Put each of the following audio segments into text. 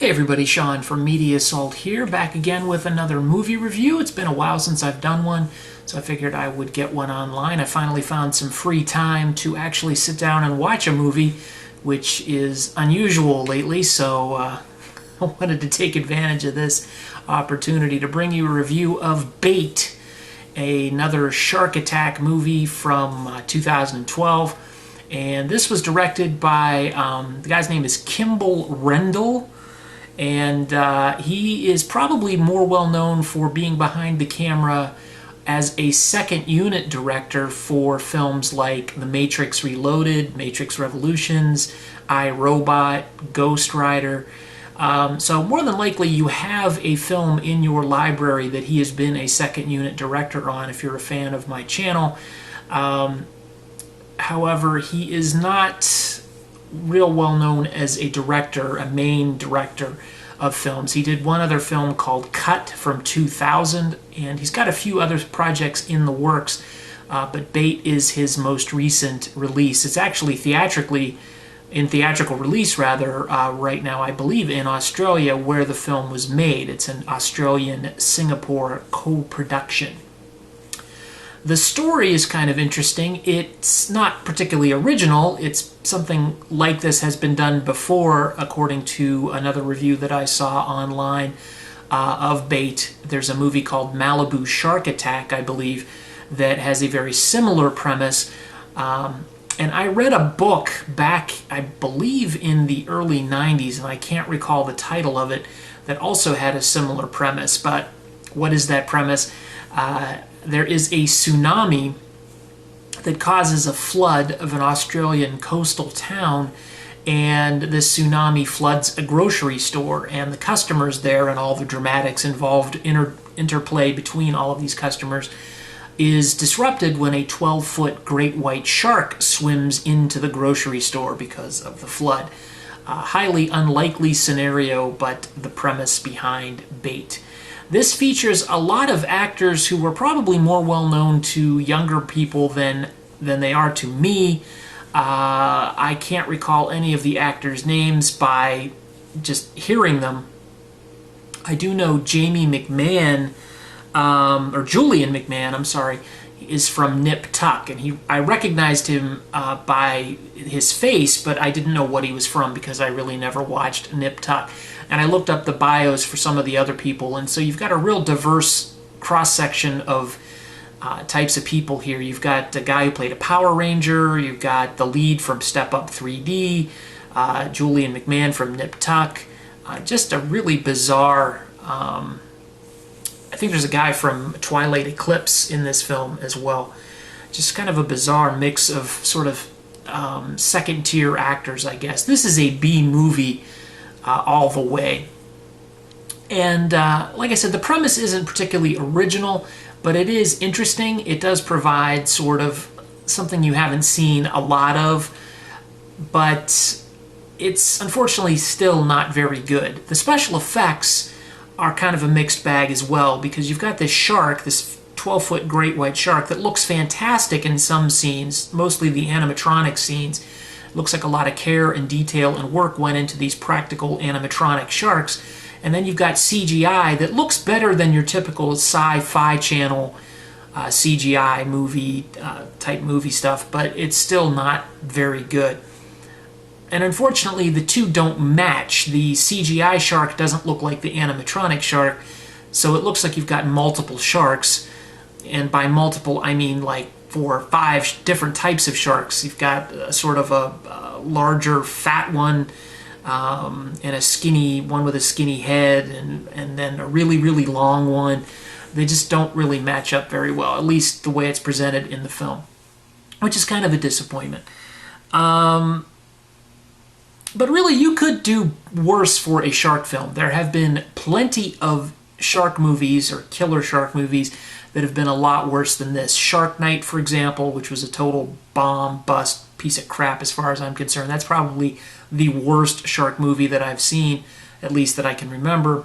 Hey everybody, Sean from Media Assault here, back again with another movie review. It's been a while since I've done one, so I figured I would get one online. I finally found some free time to actually sit down and watch a movie, which is unusual lately, so I wanted to take advantage of this opportunity to bring you a review of Bait, another shark attack movie from 2012. And this was directed by, the guy's name is Kimball Rendell. And he is probably more well known for being behind the camera as a second unit director for films like The Matrix Reloaded, Matrix Revolutions, I, Robot, Ghost Rider. So more than likely you have a film in your library that he has been a second unit director on if you're a fan of my channel. However, he is not real well known as a director, a main director of films. He did one other film called Cut from 2000, and he's got a few other projects in the works, but Bait is his most recent release. It's actually theatrical release right now, I believe, in Australia, where the film was made. It's an Australian-Singapore co-production. The story is kind of interesting. It's not particularly original. It's something like this has been done before, according to another review that I saw online of Bait. There's a movie called Malibu Shark Attack, I believe, that has a very similar premise. And I read a book back, I believe, in the early 90s, and I can't recall the title of it, that also had a similar premise. But what is that premise? There is a tsunami that causes a flood of an Australian coastal town, and this tsunami floods a grocery store, and the customers there and all the dramatics involved, interplay between all of these customers, is disrupted when a 12-foot great white shark swims into the grocery store because of the flood. A highly unlikely scenario, but the premise behind Bait. This features a lot of actors who were probably more well known to younger people than they are to me. I can't recall any of the actors' names by just hearing them. I do know Jamie McMahon, or Julian McMahon, I'm sorry, is from Nip Tuck, and I recognized him by his face, but I didn't know what he was from because I really never watched Nip Tuck. And I looked up the bios for some of the other people, and so you've got a real diverse cross-section of types of people here. You've got a guy who played a Power Ranger, you've got the lead from Step Up 3D, Julian McMahon from Nip Tuck, just a really bizarre, I think there's a guy from Twilight Eclipse in this film as well. Just kind of a bizarre mix of sort of second-tier actors, I guess. This is a B movie all the way. And like I said, the premise isn't particularly original, but it is interesting. It does provide sort of something you haven't seen a lot of, but it's unfortunately still not very good. The special effects are kind of a mixed bag as well, because you've got this shark, this 12-foot great white shark that looks fantastic in some scenes, mostly the animatronic scenes. It looks like a lot of care and detail and work went into these practical animatronic sharks. And then you've got CGI that looks better than your typical sci-fi channel CGI movie type movie stuff, but it's still not very good. And unfortunately, the two don't match. The CGI shark doesn't look like the animatronic shark, so it looks like you've got multiple sharks. And by multiple, I mean like 4 or 5 different types of sharks. You've got sort of a larger, fat one, and a skinny one with a skinny head, and then a really, really long one. They just don't really match up very well, at least the way it's presented in the film, which is kind of a disappointment. But really, you could do worse for a shark film. There have been plenty of shark movies or killer shark movies that have been a lot worse than this. Shark Night, for example, which was a total bomb, bust, piece of crap as far as I'm concerned. That's probably the worst shark movie that I've seen, at least that I can remember.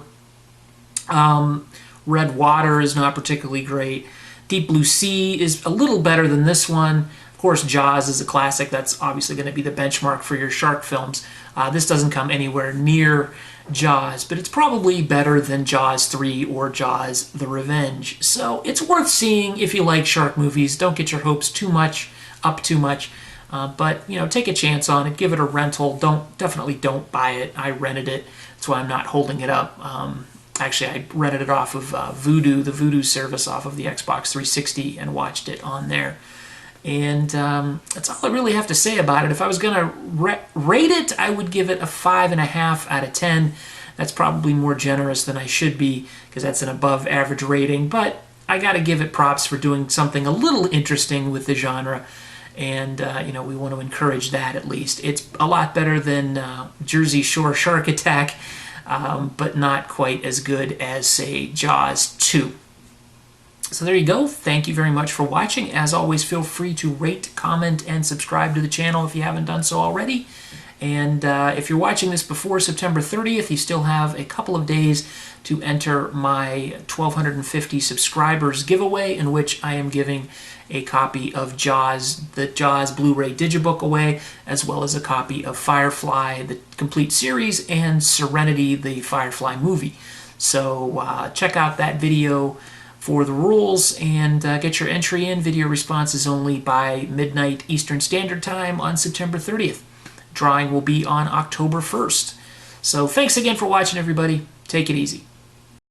Red Water is not particularly great. Deep Blue Sea is a little better than this one. Of course, Jaws is a classic. That's obviously going to be the benchmark for your shark films. This doesn't come anywhere near Jaws, but it's probably better than Jaws 3 or Jaws The Revenge. So it's worth seeing if you like shark movies. Don't get your hopes up too much. But, you know, take a chance on it. Give it a rental. Definitely don't buy it. I rented it. That's why I'm not holding it up. Actually, I rented it off of Vudu, the Vudu service off of the Xbox 360, and watched it on there. And that's all I really have to say about it. If I was going to rate it, I would give it a 5.5 out of 10. That's probably more generous than I should be, because that's an above average rating. But I got to give it props for doing something a little interesting with the genre. And, you know, we want to encourage that at least. It's a lot better than Jersey Shore Shark Attack, but not quite as good as, say, Jaws 2. So there you go. Thank you very much for watching. As always, feel free to rate, comment, and subscribe to the channel if you haven't done so already. And if you're watching this before September 30th, you still have a couple of days to enter my 1,250 subscribers giveaway, in which I am giving a copy of Jaws, the Jaws Blu-ray Digibook away, as well as a copy of Firefly, the complete series, and Serenity, the Firefly movie. So check out that video for the rules and get your entry in. Video responses only by midnight Eastern Standard Time on September 30th. Drawing will be on October 1st. So thanks again for watching, everybody. Take it easy.